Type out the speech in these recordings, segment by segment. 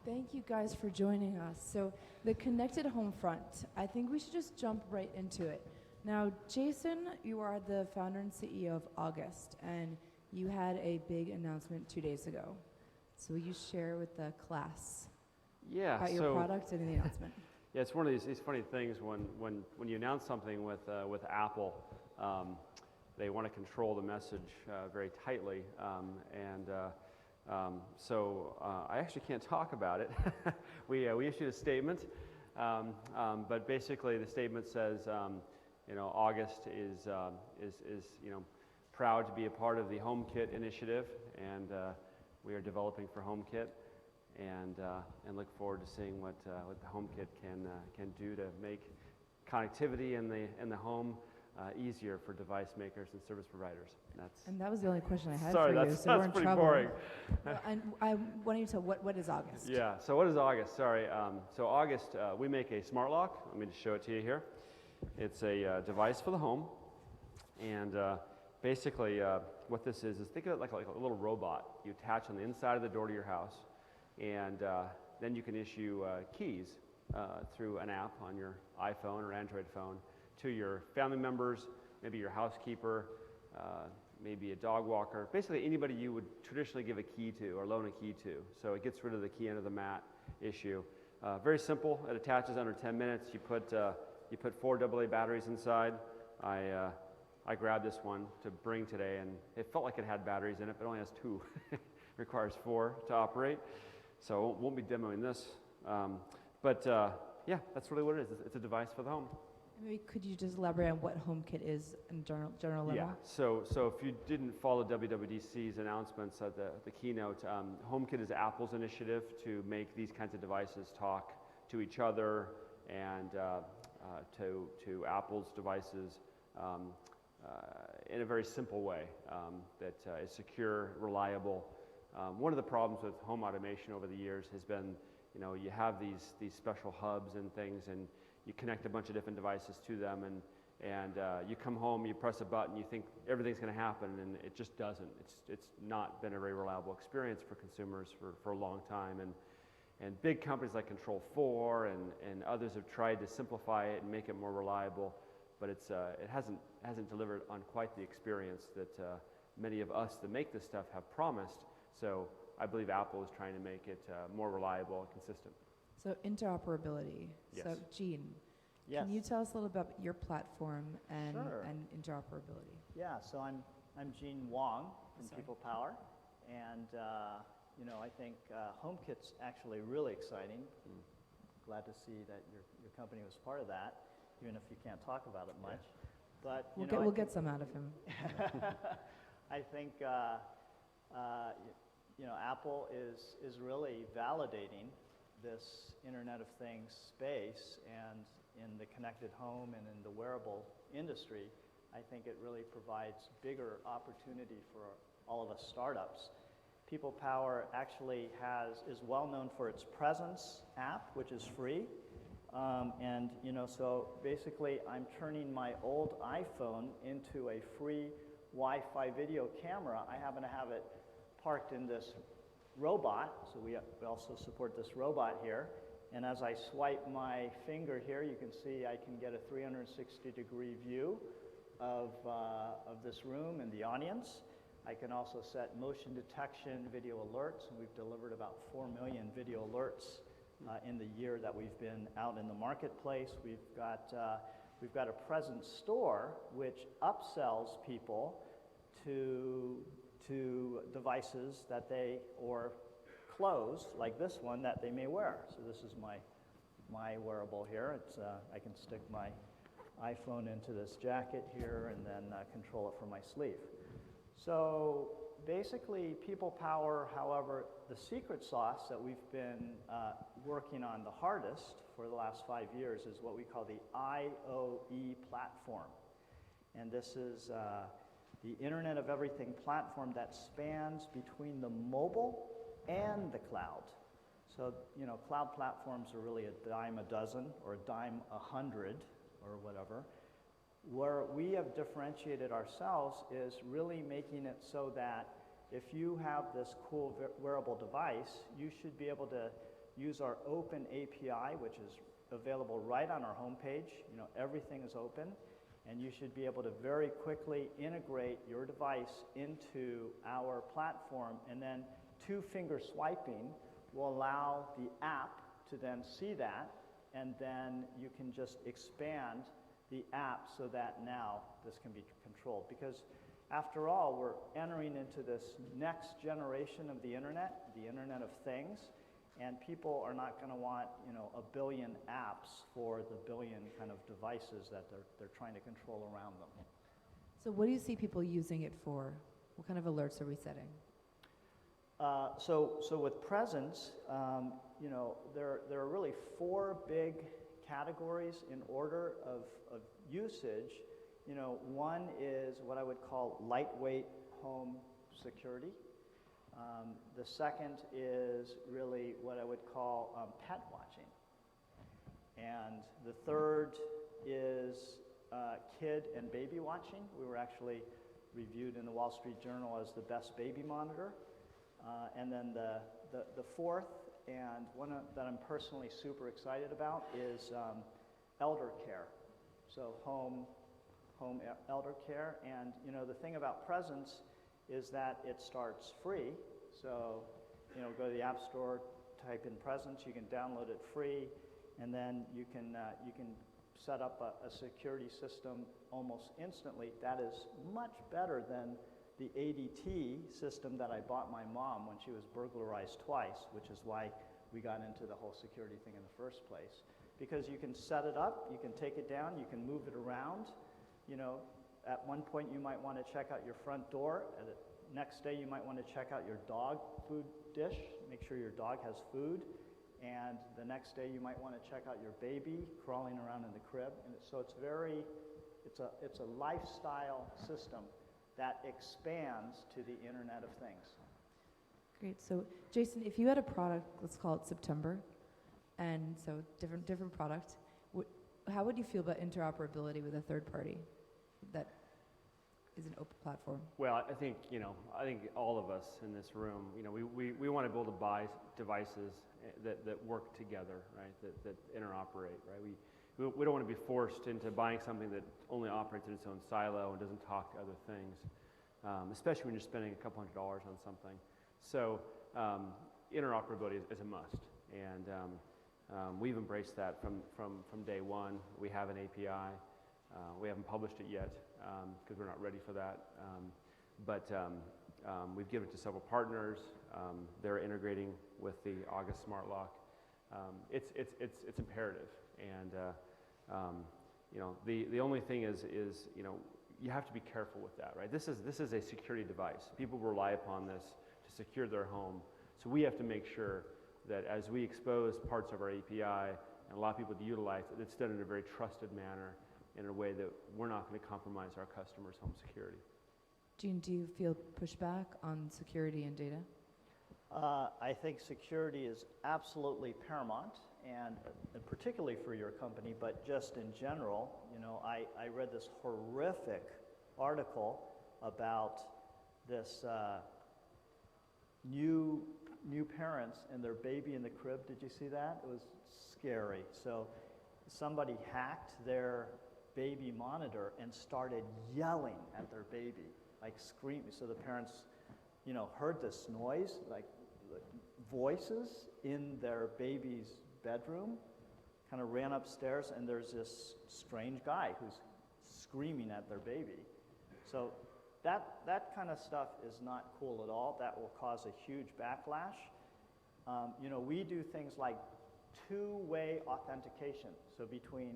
Thank you guys for joining us. So the Connected Homefront, I think we should just jump right into it. Now, Jason, you are the founder and CEO of August, and you had a big announcement 2 days ago. So will you share with the class about your product and the announcement? Yeah, it's one of these funny things when you announce something with Apple, they want to control the message very tightly, so I actually can't talk about it. We issued a statement, but basically the statement says, August is proud to be a part of the HomeKit initiative, and we are developing for HomeKit, and look forward to seeing what the HomeKit can do to make connectivity in the home easier for device makers and service providers. And that was the only question I had for you, so we're in pretty trouble. Boring. Well, and I want you to tell what is August? Yeah, so what is August? Sorry. So August, we make a smart lock. Let me just show it to you here. It's a device for the home, and basically what this is think of it like a little robot you attach on the inside of the door to your house, and then you can issue keys through an app on your iPhone or Android phone to your family members, maybe your housekeeper, maybe a dog walker, basically anybody you would traditionally give a key to or loan a key to. So it gets rid of the key under the mat issue. Very simple. It attaches under 10 minutes. You put 4 AA batteries inside. I grabbed this one to bring today, and it felt like it had batteries in it, but it only has 2. It requires 4 to operate. So won't be demoing this. Yeah, that's really what it is. It's a device for the home. Maybe could you just elaborate on what HomeKit is in general level? Yeah, so if you didn't follow WWDC's announcements at the keynote, HomeKit is Apple's initiative to make these kinds of devices talk to each other and to Apple's devices in a very simple way that is secure, reliable. One of the problems with home automation over the years has been, you have these special hubs and things, and you connect a bunch of different devices to them, and you come home, you press a button, you think everything's going to happen, and it just doesn't. It's not been a very reliable experience for consumers for a long time, and big companies like Control4 and others have tried to simplify it and make it more reliable, but it hasn't delivered on quite the experience that many of us that make this stuff have promised. So I believe Apple is trying to make it more reliable and consistent. So interoperability. Yes. So Gene, Yes. can you tell us a little about your platform and, Sure. and interoperability? Yeah, so I'm Gene Wang from People Power, and I think HomeKit's actually really exciting. Glad to see that your company was part of that, even if you can't talk about it much. But we'll get some out of him. I think Apple is really validating this Internet of Things space, and in the connected home and in the wearable industry, I think it really provides bigger opportunity for all of us startups. People Power actually is well known for its Presence app, which is free, so basically I'm turning my old iPhone into a free Wi-Fi video camera. I happen to have it parked in this robot, so we also support this robot here, and as I swipe my finger here, you can see I can get a 360-degree view of this room and the audience. I can also set motion detection video alerts, and we've delivered about 4 million video alerts in the year that we've been out in the marketplace. We've got a Presence store which upsells people to devices that or clothes like this one that they may wear. So this is my wearable here. I can stick my iPhone into this jacket here and then control it from my sleeve. So basically People Power, however, the secret sauce that we've been working on the hardest for the last 5 years is what we call the IoE platform. And this is the Internet of Everything platform that spans between the mobile and the cloud. So, cloud platforms are really a dime a dozen or a dime 100 or whatever. Where we have differentiated ourselves is really making it so that if you have this cool wearable device, you should be able to, use our open API, which is available right on our homepage. You know, everything is open, and you should be able to very quickly integrate your device into our platform, and then two-finger swiping will allow the app to then see that, and then you can just expand the app so that now this can be controlled. Because after all, we're entering into this next generation of the Internet of Things, and people are not going to want, you know, a billion apps for the billion kind of devices that they're trying to control around them. So what do you see people using it for? What kind of alerts are we setting? So with Presence, you know, there are really 4 big categories in order of usage. You know, one is what I would call lightweight home security. The second is really what I would call pet watching. And the third is kid and baby watching. We were actually reviewed in the Wall Street Journal as the best baby monitor. And then the fourth, and one that I'm personally super excited about, is elder care. So home elder care. And you know, the thing about Presence is that it starts free. So, you know, go to the App Store, type in Presence, you can download it free, and then you can set up a security system almost instantly. That is much better than the ADT system that I bought my mom when she was burglarized twice, which is why we got into the whole security thing in the first place. Because you can set it up, you can take it down, you can move it around. You know, at one point you might want to check out your front door. The next day you might want to check out your dog food dish, make sure your dog has food. And the next day you might want to check out your baby crawling around in the crib. And so it's a lifestyle system that expands to the Internet of Things. Great. So, Jason, if you had a product, let's call it September, and so different product, how would you feel about interoperability with a third party that is an open platform? Well, I think, you know, all of us in this room, you know, we want to be able to buy devices that work together, right? That interoperate, right? We don't want to be forced into buying something that only operates in its own silo and doesn't talk to other things, especially when you're spending a couple $100s on something. So interoperability is a must, and we've embraced that from day one. We have an API. We haven't published it yet because we're not ready for that, but we've given it to several partners. They're integrating with the August Smart Lock. It's imperative, and you know, the only thing is you know, you have to be careful with that, right? This is a security device. People rely upon this to secure their home, so we have to make sure that as we expose parts of our API and allow people to utilize it, it's done in a very trusted manner, in a way that we're not going to compromise our customers' home security. Gene, do you feel pushback on security and data? I think security is absolutely paramount, and particularly for your company, but just in general. You know, I read this horrific article about this new parents and their baby in the crib. Did you see that? It was scary. So somebody hacked their baby monitor and started yelling at their baby, like screaming. So the parents, you know, heard this noise, like voices in their baby's bedroom, kind of ran upstairs, and there's this strange guy who's screaming at their baby. So that kind of stuff is not cool at all. That will cause a huge backlash. You know, we do things like two-way authentication, so between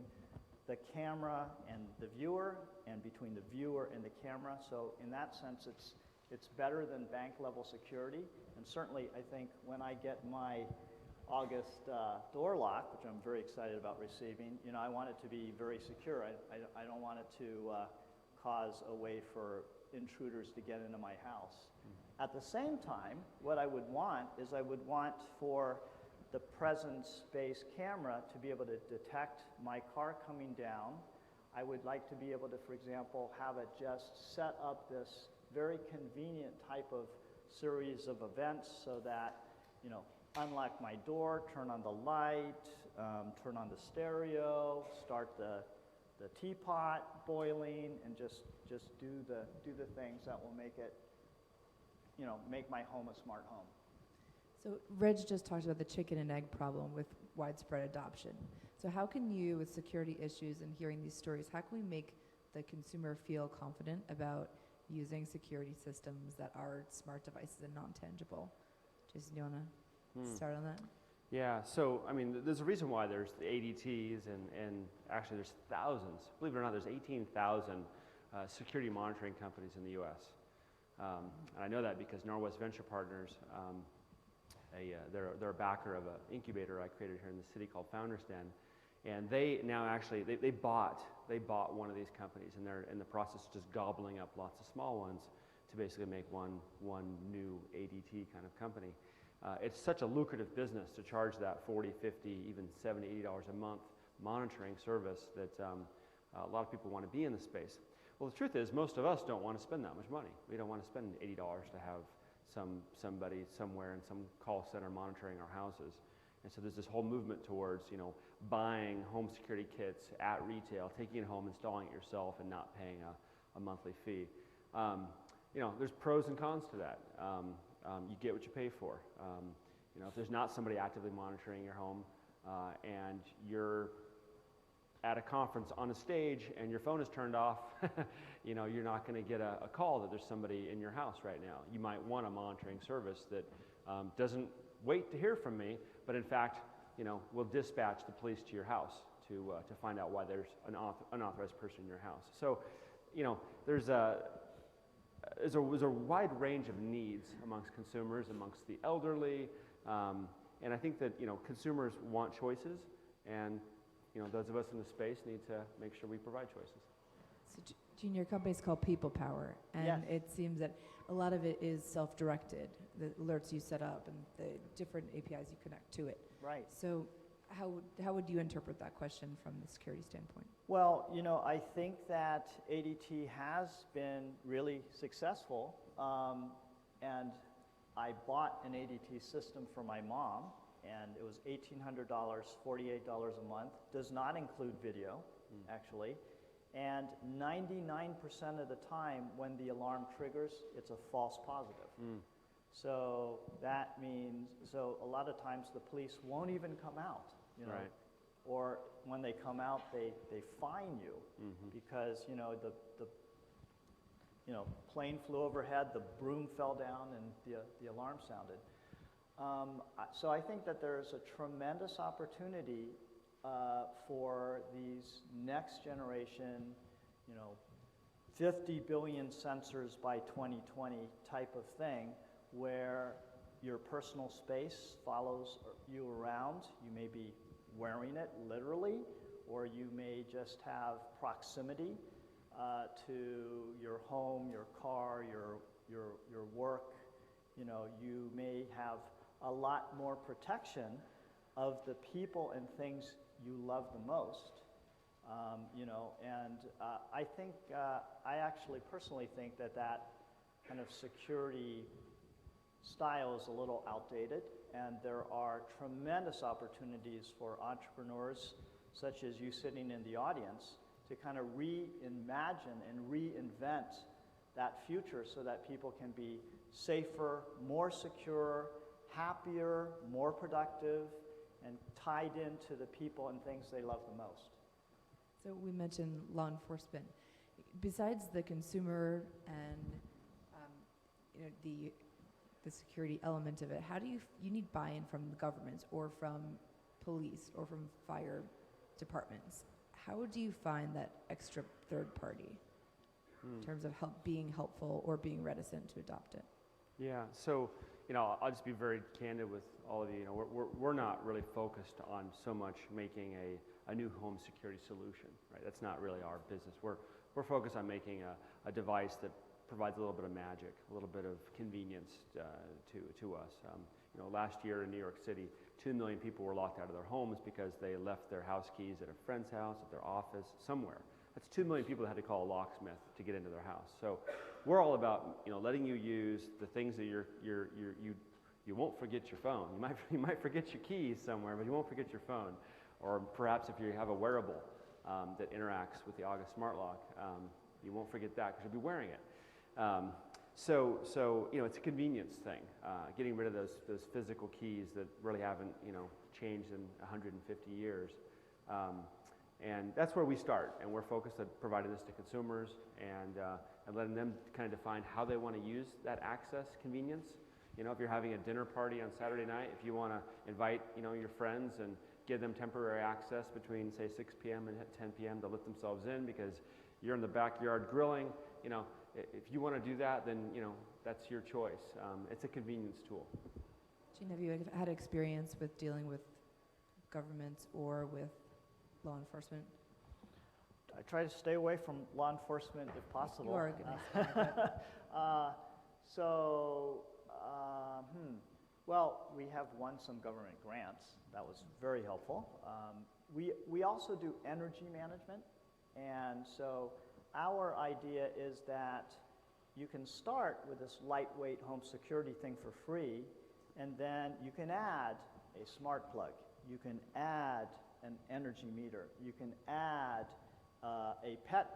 the camera and the viewer, and between the viewer and the camera. So in that sense, it's better than bank-level security. And certainly, I think when I get my August door lock, which I'm very excited about receiving, you know, I want it to be very secure. I don't want it to cause a way for intruders to get into my house. At the same time, what I would want is I would want for the presence-based camera to be able to detect my car coming down. I would like to be able to, for example, have it just set up this very convenient type of series of events so that, you know, unlock my door, turn on the light, turn on the stereo, start the teapot boiling, and just do the things that will make it, make my home a smart home. So Reg just talked about the chicken and egg problem with widespread adoption. So how can you, with security issues and hearing these stories, how can we make the consumer feel confident about using security systems that are smart devices and non-tangible? Jason, you want to start on that? Yeah, so I mean, there's a reason why there's the ADTs, and actually there's thousands. Believe it or not, there's 18,000 security monitoring companies in the U.S. And I know that because Norwest Venture Partners, they're a backer of an incubator I created here in the city called Founders Den, and they now actually they bought one of these companies, and they're in the process of just gobbling up lots of small ones to basically make one new ADT kind of company. It's such a lucrative business to charge that $40, $50, even $70, $80 a month monitoring service that a lot of people want to be in the space. Well, the truth is, most of us don't want to spend that much money. We don't want to spend $80 to have somebody somewhere in some call center monitoring our houses. And so there's this whole movement towards, buying home security kits at retail, taking it home, installing it yourself, and not paying a monthly fee. There's pros and cons to that. You get what you pay for. If there's not somebody actively monitoring your home, and you're at a conference on a stage and your phone is turned off, you're not going to get a call that there's somebody in your house right now. You might want a monitoring service that doesn't wait to hear from me, but in fact, will dispatch the police to your house to find out why there's an unauthorized person in your house. So, there's a wide range of needs amongst consumers, amongst the elderly, and I think that consumers want choices, and those of us in the space need to make sure we provide choices. So Gene, your company's called People Power, and Yes. it seems that a lot of it is self-directed, the alerts you set up and the different APIs you connect to it. Right. So how would you interpret that question from the security standpoint? Well, I think that ADT has been really successful, and I bought an ADT system for my mom, and it was $1,800, $48 a month. Does not include video, actually. And 99% of the time when the alarm triggers, it's a false positive. So that means, a lot of times the police won't even come out, Right. Or when they come out, they fine you because, the plane flew overhead, the broom fell down, and the alarm sounded. So I think that there's a tremendous opportunity for these next generation, 50 billion sensors by 2020 type of thing, where your personal space follows you around. You may be wearing it literally, or you may just have proximity to your home, your car, your work. You may have a lot more protection of the people and things you love the most. I think, I actually personally think that kind of security style is a little outdated, and there are tremendous opportunities for entrepreneurs, such as you sitting in the audience, to kind of reimagine and reinvent that future so that people can be safer, more secure, happier, more productive, and tied into the people and things they love the most. So we mentioned law enforcement. Besides the consumer and the security element of it, how do you need buy-in from the government or from police or from fire departments? How do you find that extra third party in terms of being helpful or being reticent to adopt it? Yeah, so I'll just be very candid with all of you. We're not really focused on so much making a new home security solution, right? That's not really our business. We're focused on making a device that provides a little bit of magic, a little bit of convenience to us. Last year in New York City, 2 million people were locked out of their homes because they left their house keys at a friend's house, at their office, somewhere. That's 2 million people that had to call a locksmith to get into their house. So we're all about letting you use the things that you you won't forget your phone. You might forget your keys somewhere, but you won't forget your phone. Or perhaps if you have a wearable that interacts with the August smart lock, you won't forget that because you'll be wearing it. So it's a convenience thing, getting rid of those physical keys that really haven't changed in 150 years. And that's where we start, and we're focused on providing this to consumers and letting them kind of define how they want to use that access convenience. If you're having a dinner party on Saturday night, if you want to invite your friends and give them temporary access between say 6 p.m. and 10 p.m. to let themselves in because you're in the backyard grilling, if you want to do that, then that's your choice. It's a convenience tool. Gene, have you had experience with dealing with governments or with law enforcement? I try to stay away from law enforcement if possible. You are a good Well, we have won some government grants. That was very helpful. We also do energy management, and so our idea is that you can start with this lightweight home security thing for free, and then you can add a smart plug. You can add an energy meter. You can add a pet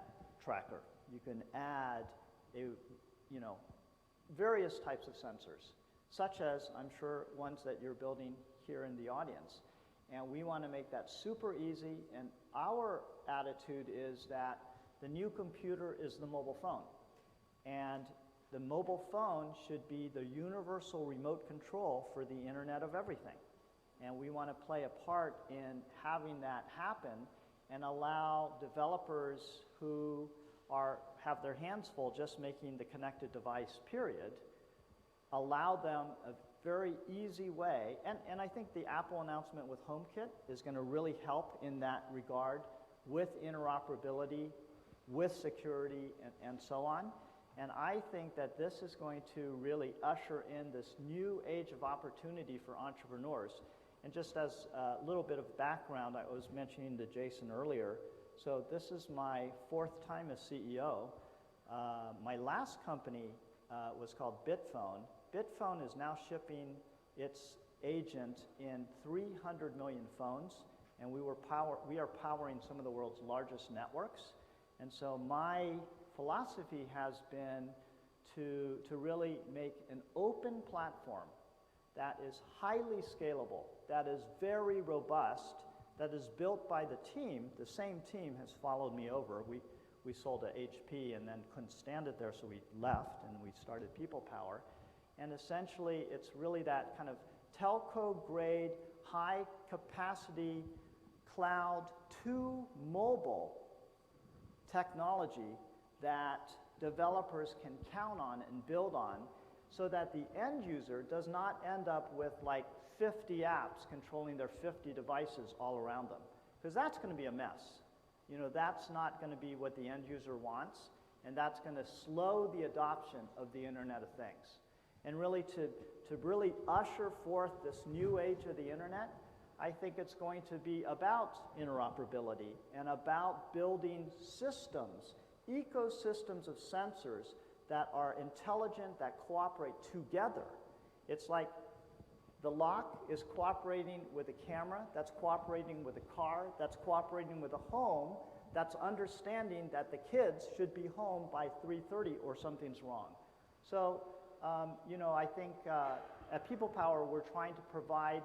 tracker. You can add various types of sensors, such as, I'm sure, ones that you're building here in the audience. And we want to make that super easy, and our attitude is that the new computer is the mobile phone. And the mobile phone should be the universal remote control for the Internet of Everything. And we want to play a part in having that happen and allow developers who have their hands full just making the connected device, period, allow them a very easy way. And I think the Apple announcement with HomeKit is going to really help in that regard with interoperability, with security, and so on. And I think that this is going to really usher in this new age of opportunity for entrepreneurs. And just as a little bit of background, I was mentioning to Jason earlier, so this is my 4th time as CEO. My last company was called Bitphone. Bitphone is now shipping its agent in 300 million phones, and we are powering some of the world's largest networks. And so my philosophy has been to really make an open platform that is highly scalable, that is very robust, that is built by the team. The same team has followed me over. We sold to HP and then couldn't stand it there, so we left and we started People Power. And essentially, it's really that kind of telco-grade, high-capacity cloud to mobile technology that developers can count on and build on, so that the end user does not end up with like 50 apps controlling their 50 devices all around them. Because that's going to be a mess. That's not going to be what the end user wants, and that's going to slow the adoption of the Internet of Things. And really to really usher forth this new age of the Internet, I think it's going to be about interoperability and about building systems, ecosystems of sensors that are intelligent, that cooperate together. It's like the lock is cooperating with a camera, that's cooperating with a car, that's cooperating with a home, that's understanding that the kids should be home by 3:30 or something's wrong. So, I think at People Power, we're trying to provide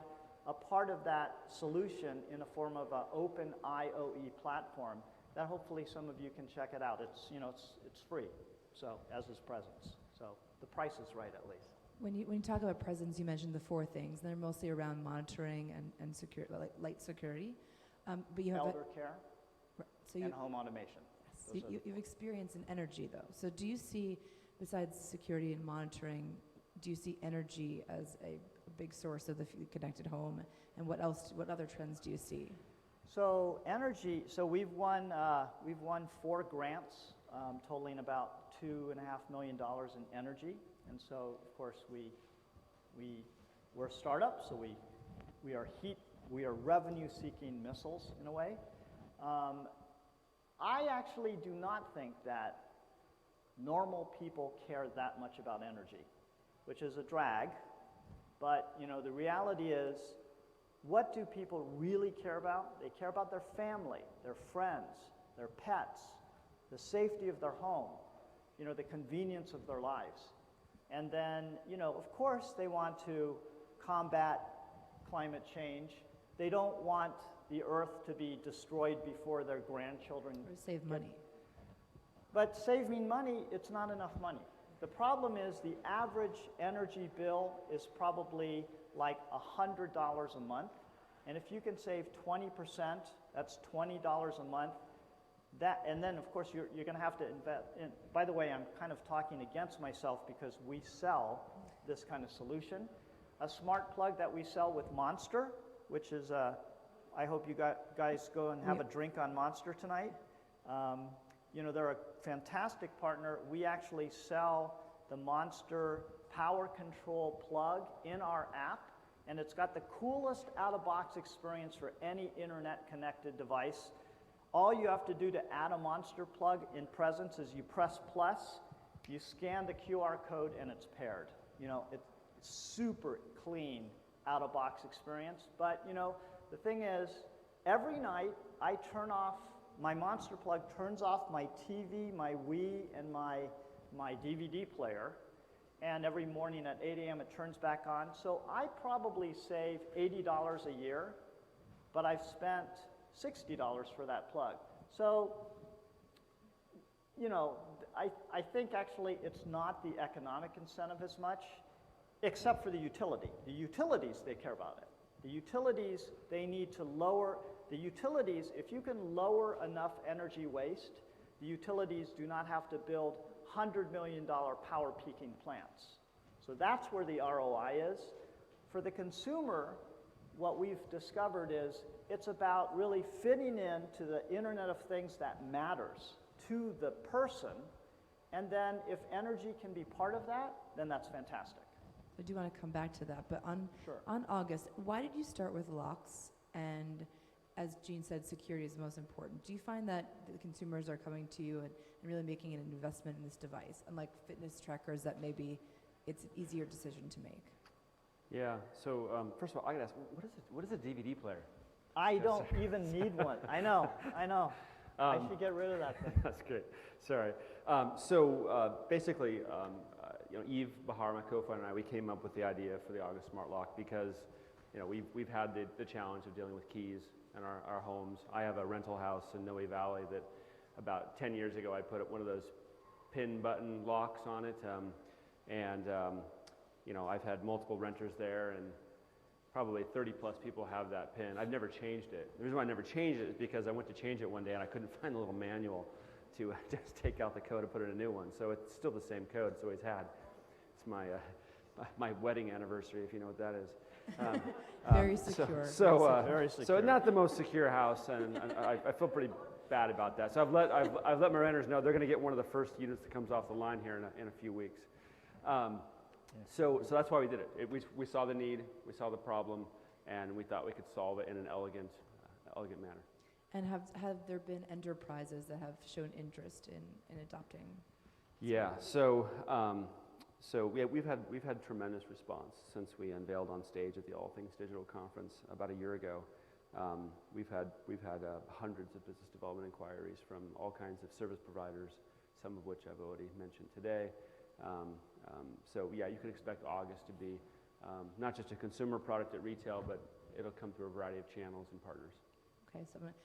a part of that solution in a form of an open IoE platform that hopefully some of you can check it out. It's free, so as is Presence. So the price is right, at least. When you talk about Presence, you mentioned the 4 things. They're mostly around monitoring and like light security. But you have elder care and home automation. Yes. You've experience in energy, though. So do you see, besides security and monitoring, do you see energy as a big source of the connected home? And what other trends do you see? So energy. So we've won 4 grants totaling about $2.5 million in energy. And so, of course, we're a startup, so we are revenue-seeking missiles in a way. I actually do not think that normal people care that much about energy, which is a drag. But, you know, the reality is, what do people really care about? They care about their family, their friends, their pets, the safety of their home, you know, the convenience of their lives. And then, you know, of course they want to combat climate change. They don't want the earth to be destroyed before their grandchildren. Or save money. But saving money, it's not enough money. The problem is the average energy bill is probably like $100 a month. And if you can save 20%, that's $20 a month. That, and then, of course, you're going to have to invest in. By the way, I'm kind of talking against myself because we sell this kind of solution. A smart plug that we sell with Monster, which is, I hope you guys go and have a drink on Monster tonight. You know, they're a fantastic partner. We actually sell the Monster Power Control plug in our app, and it's got the coolest out-of-box experience for any internet-connected device. All you have to do to add a Monster plug in Presence is you press plus, you scan the QR code, and it's paired. You know, it's super clean out-of-box experience. But, you know, the thing is, every night I turn off, my Monster plug turns off my TV, my Wii, and my DVD player. And every morning at 8 a.m. it turns back on. So I probably save $80 a year, but I've spent $60 for that plug. So, you know, I think actually it's not the economic incentive as much, except for the utility. The utilities, they care about it. The utilities, they need to lower, the utilities, if you can lower enough energy waste, the utilities do not have to build $100 million power peaking plants. So that's where the ROI is. For the consumer, what we've discovered is it's about really fitting into the Internet of Things that matters to the person, and then if energy can be part of that, then that's fantastic. I do want to come back to that, but Sure. on August, why did you start with locks? And as Gene said, security is most important. Do you find that the consumers are coming to you and really making an investment in this device, unlike fitness trackers that maybe it's an easier decision to make? Yeah, so first of all, I gotta ask, what is a DVD player? I don't even need one. I know. I should get rid of that thing. That's great. Sorry. Basically, you know, Eve Bahar, my co-founder, and I, we came up with the idea for the August Smart Lock because, you know, we've had the challenge of dealing with keys in our homes. I have a rental house in Noe Valley that about 10 years ago I put up one of those pin button locks on it, you know, I've had multiple renters there, and probably 30 plus people have that pin. I've never changed it. The reason why I never changed it is because I went to change it one day and I couldn't find a little manual to just take out the code and put in a new one. So it's still the same code it's always had. It's my wedding anniversary, if you know what that is. Very secure. Very secure. So not the most secure house, and I feel pretty bad about that. So I've let my renters know they're going to get one of the first units that comes off the line here in a few weeks. So that's why we did it. We saw the need, we saw the problem, and we thought we could solve it in an elegant manner. And have there been enterprises that have shown interest in adopting? Yeah. So we've had tremendous response since we unveiled on stage at the All Things Digital conference about a year ago. We've had hundreds of business development inquiries from all kinds of service providers, some of which I've already mentioned today. So yeah, you can expect August to be not just a consumer product at retail, but it'll come through a variety of channels and partners. Okay, so I'm going to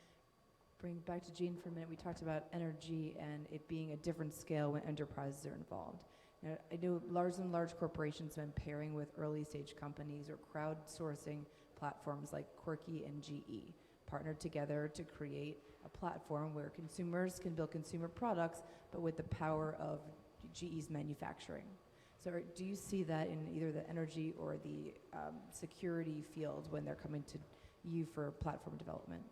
bring back to Gene for a minute. We talked about energy and it being a different scale when enterprises are involved. Now, I know large corporations have been pairing with early stage companies or crowdsourcing platforms like Quirky and GE, partnered together to create a platform where consumers can build consumer products, but with the power of GE's manufacturing. So do you see that in either the energy or the security field when they're coming to you for platform development?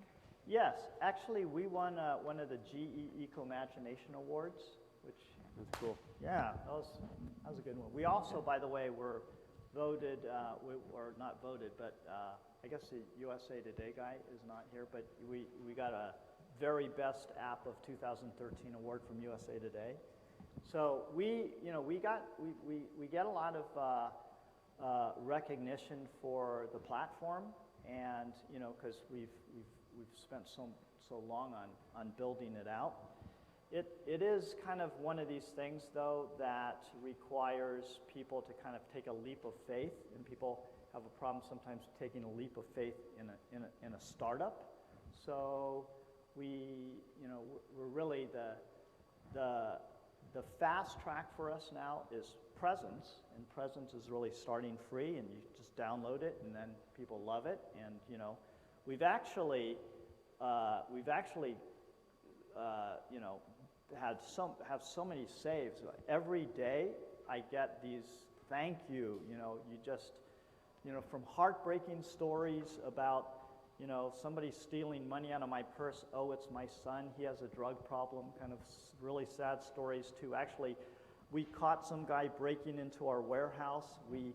Yes, actually we won one of the GE Eco-Imagination Awards, which... That's cool. Yeah, that was a good one. We also, by the way, were voted, or not voted, but I guess the USA Today guy is not here, but we got a very best app of 2013 award from USA Today. So we get a lot of recognition for the platform, and because we've spent so long on building it out. It is kind of one of these things, though, that requires people to kind of take a leap of faith, and people have a problem sometimes taking a leap of faith in a startup. So we're really the fast track for us now is Presence, and Presence is really starting free, and you just download it, and then people love it. And we've actually have so many saves. Every day I get these thank you. You just from heartbreaking stories about somebody stealing money out of my purse. Oh, it's my son. He has a drug problem. Kind of really sad stories too. Actually, we caught some guy breaking into our warehouse. We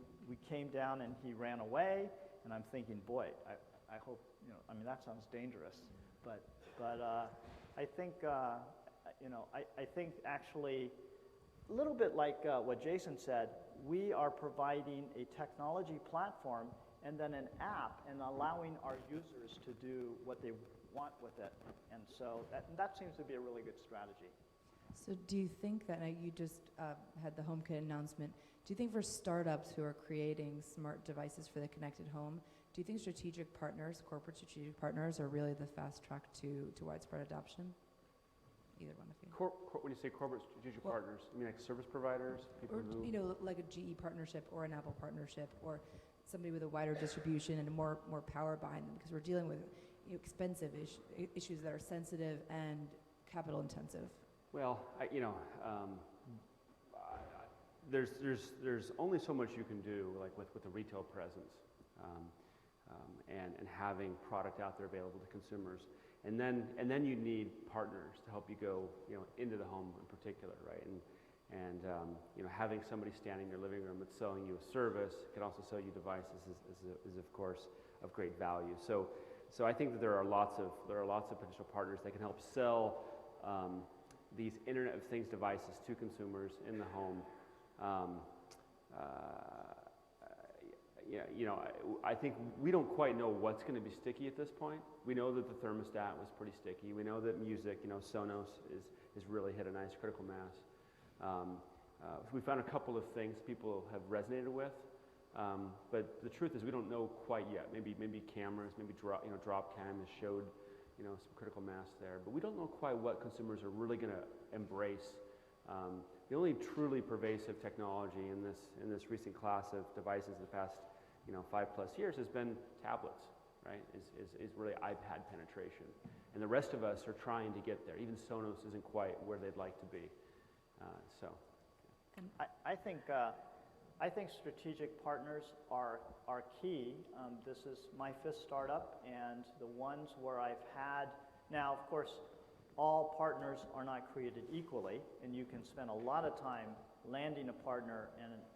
came down and he ran away. And I'm thinking, boy, I hope I mean, that sounds dangerous. But I think I think actually a little bit like what Jason said. We are providing a technology platform and then an app, and allowing our users to do what they want with it. And so that seems to be a really good strategy. So do you think that, now you just had the HomeKit announcement, do you think for startups who are creating smart devices for the connected home, do you think strategic partners, corporate strategic partners, are really the fast track to widespread adoption? Either one of you. When you say corporate strategic partners, you mean like service providers? People or like a GE partnership or an Apple partnership, or somebody with a wider distribution and more power behind them, because we're dealing with expensive issues that are sensitive and capital intensive. Well, there's only so much you can do, like with the retail presence, and having product out there available to consumers, and then you need partners to help you go into the home in particular, right? And having somebody standing in your living room that's selling you a service, can also sell you devices, is of course of great value. So I think that there are lots of potential partners that can help sell these Internet of Things devices to consumers in the home. I think we don't quite know what's going to be sticky at this point. We know that the thermostat was pretty sticky. We know that music, Sonos is really hit a nice critical mass. We found a couple of things people have resonated with, but the truth is we don't know quite yet. Maybe cameras, maybe drop cam has showed some critical mass there, but we don't know quite what consumers are really going to embrace. The only truly pervasive technology in this recent class of devices in the past 5+ years has been tablets, right? Is really iPad penetration, and the rest of us are trying to get there. Even Sonos isn't quite where they'd like to be. I think strategic partners are key. This is my 5th startup, and the ones where I've had, now of course all partners are not created equally, and you can spend a lot of time landing a partner,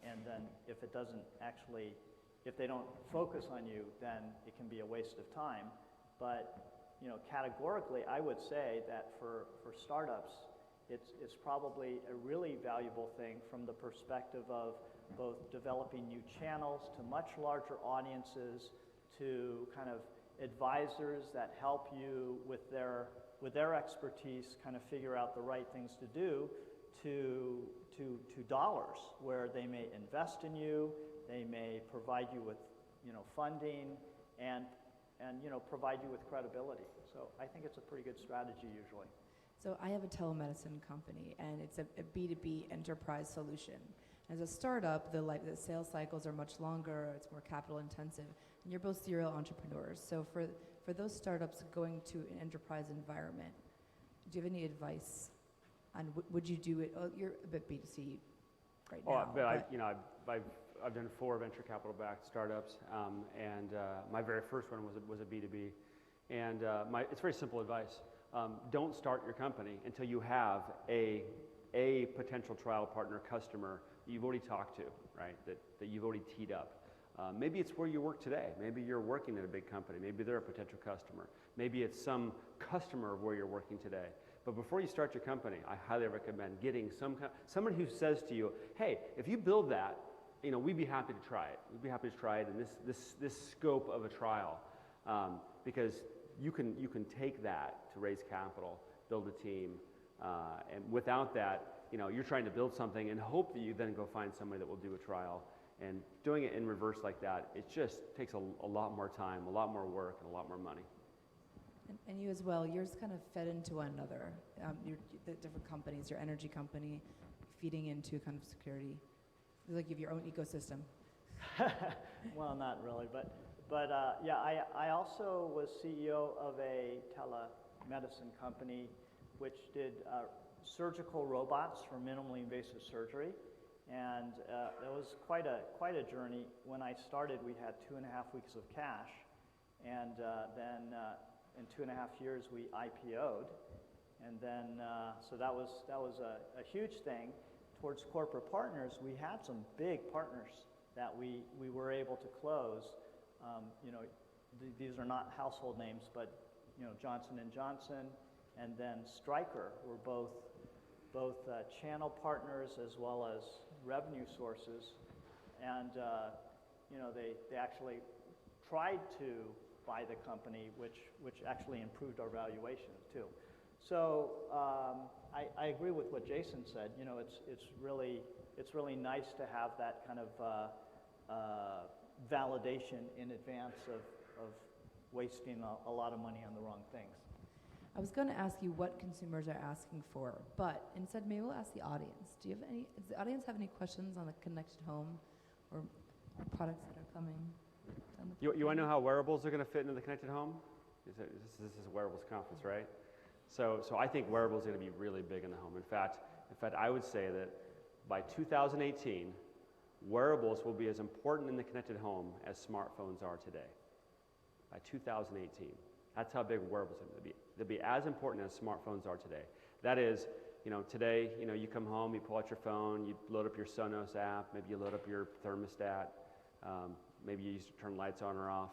and then if they don't focus on you, then it can be a waste of time. But categorically, I would say that for startups, it's probably a really valuable thing from the perspective of both developing new channels to much larger audiences, to kind of advisors that help you with their expertise kind of figure out the right things to do, to dollars where they may invest in you, they may provide you with funding, and provide you with credibility. So I think it's a pretty good strategy usually. So I have a telemedicine company, and it's a B2B enterprise solution. As a startup, the sales cycles are much longer, it's more capital intensive, and you're both serial entrepreneurs. So for those startups going to an enterprise environment, do you have any advice on would you do it? Oh, you're a bit B2C right now. I've done 4 venture capital backed startups, and my very first one was a B2B, and it's very simple advice. Don't start your company until you have a potential trial partner customer that you've already talked to, right? That you've already teed up. Maybe it's where you work today. Maybe you're working at a big company. Maybe they're a potential customer. Maybe it's some customer of where you're working today. But before you start your company, I highly recommend getting someone who says to you, hey, if you build that we'd be happy to try it. We'd be happy to try it in this scope of a trial, because you can take that to raise capital, build a team, and without that, you're trying to build something and hope that you then go find somebody that will do a trial. And doing it in reverse like that, it just takes a lot more time, a lot more work, and a lot more money. And you as well, yours kind of fed into one another. The different companies, your energy company, feeding into kind of security. It's like you have your own ecosystem. Well, not really, but yeah, I also was CEO of a telemedicine company which did surgical robots for minimally invasive surgery. And it was quite a journey. When I started, we had 2.5 weeks of cash, and then in 2.5 years we IPO'd, and then so that was a huge thing. Towards corporate partners, we had some big partners that we were able to close. These are not household names, but Johnson & Johnson, and then Stryker were both channel partners as well as revenue sources, and they actually tried to buy the company, which actually improved our valuation too. So I agree with what Jason said. It's really nice to have that kind of validation in advance of wasting a lot of money on the wrong things. I was going to ask you what consumers are asking for, but instead maybe we'll ask the audience. Does the audience have any questions on the connected home or products that are coming down the pipeline? You want to know how wearables are going to fit into the connected home? This is a wearables conference, right? So I think wearables are going to be really big in the home. In fact, I would say that by 2018, wearables will be as important in the connected home as smartphones are today. By 2018. That's how big wearables are going to be. They'll be as important as smartphones are today. That is, today, you come home, you pull out your phone, you load up your Sonos app, maybe you load up your thermostat, maybe you used to turn lights on or off.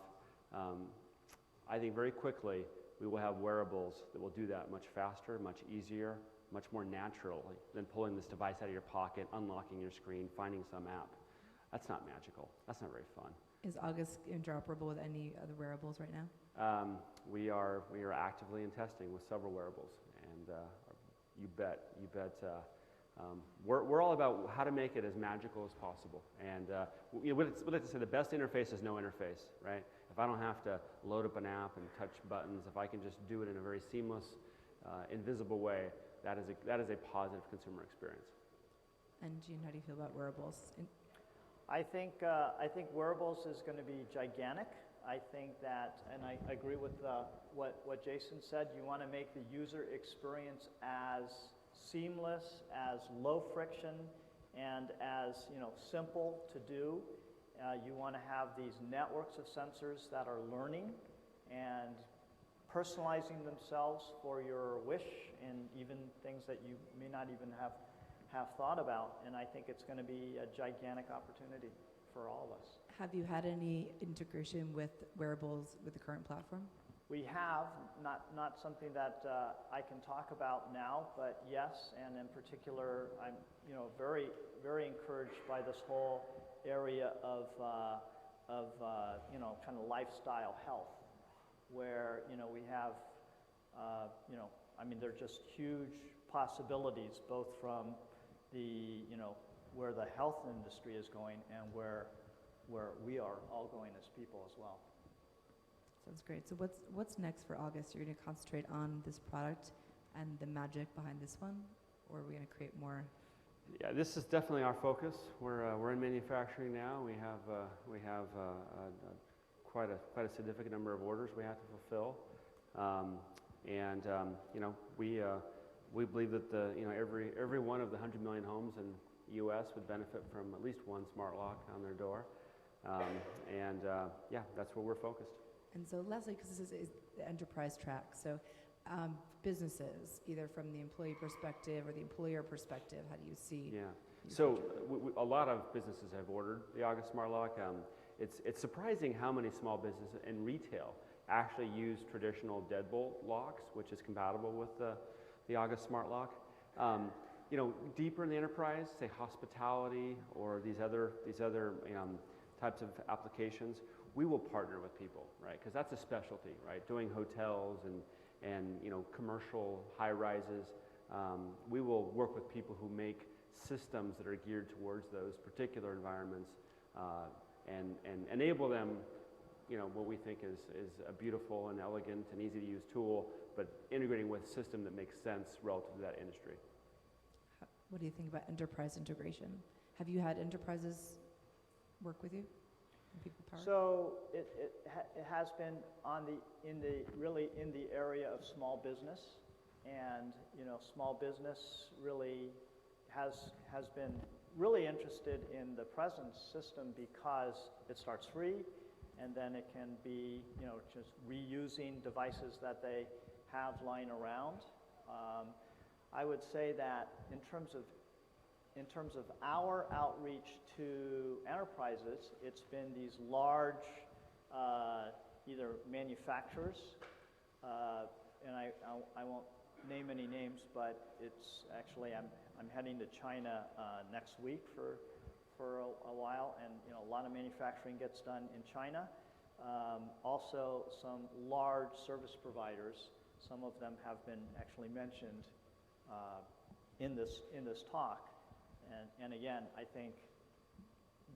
I think very quickly we will have wearables that will do that much faster, much easier, much more naturally than pulling this device out of your pocket, unlocking your screen, finding some app. That's not magical. That's not very fun. Is August interoperable with any other wearables right now? We are actively in testing with several wearables, and you bet. We're all about how to make it as magical as possible. And we like to say the best interface is no interface, right? If I don't have to load up an app and touch buttons, if I can just do it in a very seamless, invisible way, that is a positive consumer experience. And Gene, how do you feel about wearables? I think wearables is going to be gigantic. I think that, and I agree with what Jason said, you want to make the user experience as seamless, as low friction, and as simple to do. You want to have these networks of sensors that are learning and personalizing themselves for your wish, and even things that you may not even have thought about. And I think it's going to be a gigantic opportunity for all of us. Have you had any integration with wearables with the current platform? We have, not something that I can talk about now, but yes, and in particular, I'm very, very encouraged by this whole area of kind of lifestyle health, where we have there are just huge possibilities, both from the where the health industry is going and where we are all going as people as well. Sounds great. So what's next for August? You're going to concentrate on this product and the magic behind this one, or are we going to create more? Yeah, this is definitely our focus. We're in manufacturing now. We have quite a significant number of orders we have to fulfill, we believe that every one of the 100 million homes in the U.S. would benefit from at least one smart lock on their door, that's where we're focused. And so lastly, because this is the enterprise track, so businesses, either from the employee perspective or the employer perspective, how do you see? Yeah, so a lot of businesses have ordered the August Smart Lock. It's surprising how many small businesses in retail actually use traditional deadbolt locks, which is compatible with the August Smart Lock. deeper in the enterprise, say hospitality or these other types of applications, we will partner with people, right? Because that's a specialty, right? Doing hotels and commercial high rises, we will work with people who make systems that are geared towards those particular environments and enable them, what we think is a beautiful and elegant and easy to use tool, but integrating with a system that makes sense relative to that industry. What do you think about enterprise integration? Have you had enterprises work with you? People power? So it has been in the area of small business, and small business really has been really interested in the present system because it starts free, and then it can be just reusing devices that they have lying around. I would say that in terms of our outreach to enterprises, it's been these large either manufacturers, and I won't name any names, but it's actually I'm heading to China next week for a while, and a lot of manufacturing gets done in China. Also, some large service providers. Some of them have been actually mentioned in this talk, and again, I think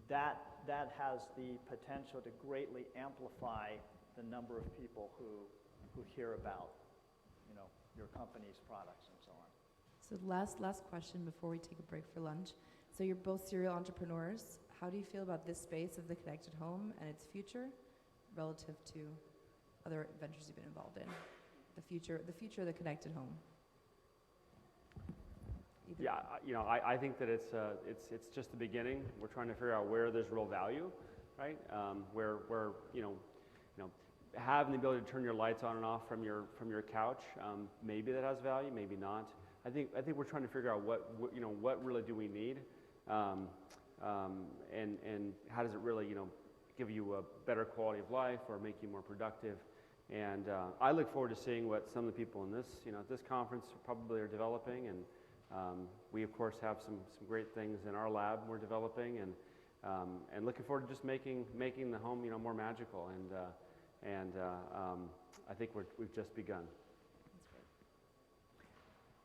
that has the potential to greatly amplify the number of people who hear about your company's products and so on. So last question before we take a break for lunch. So you're both serial entrepreneurs. How do you feel about this space of the connected home and its future relative to other ventures you've been involved in? The future of the connected home. I think that it's just the beginning. We're trying to figure out where there's real value, right? Where having the ability to turn your lights on and off from your couch, maybe that has value, maybe not. I think we're trying to figure out what really do we need, and how does it really give you a better quality of life or make you more productive. And I look forward to seeing what some of the people in this at this conference probably are developing, and we of course have some great things in our lab we're developing, and looking forward to just making the home more magical, and I think we've just begun. That's great.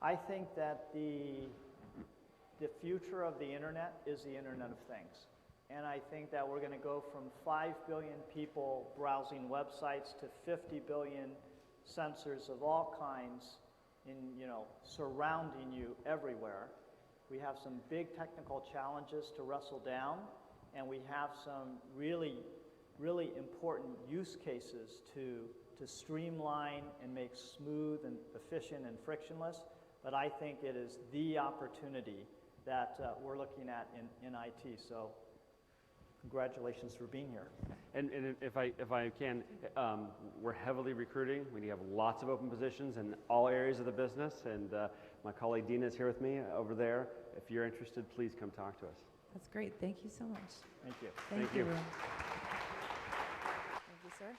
I think that the future of the internet is the Internet of Things. And I think that we're going to go from 5 billion people browsing websites to 50 billion sensors of all kinds surrounding you everywhere. We have some big technical challenges to wrestle down, and we have some really, really important use cases to streamline and make smooth and efficient and frictionless. But I think it is the opportunity that we're looking at in IT. So congratulations for being here. And if I can, we're heavily recruiting. We have lots of open positions in all areas of the business, and my colleague Dina is here with me over there. If you're interested, please come talk to us. That's great. Thank you so much. Thank you. Thank you. Thank you, sir.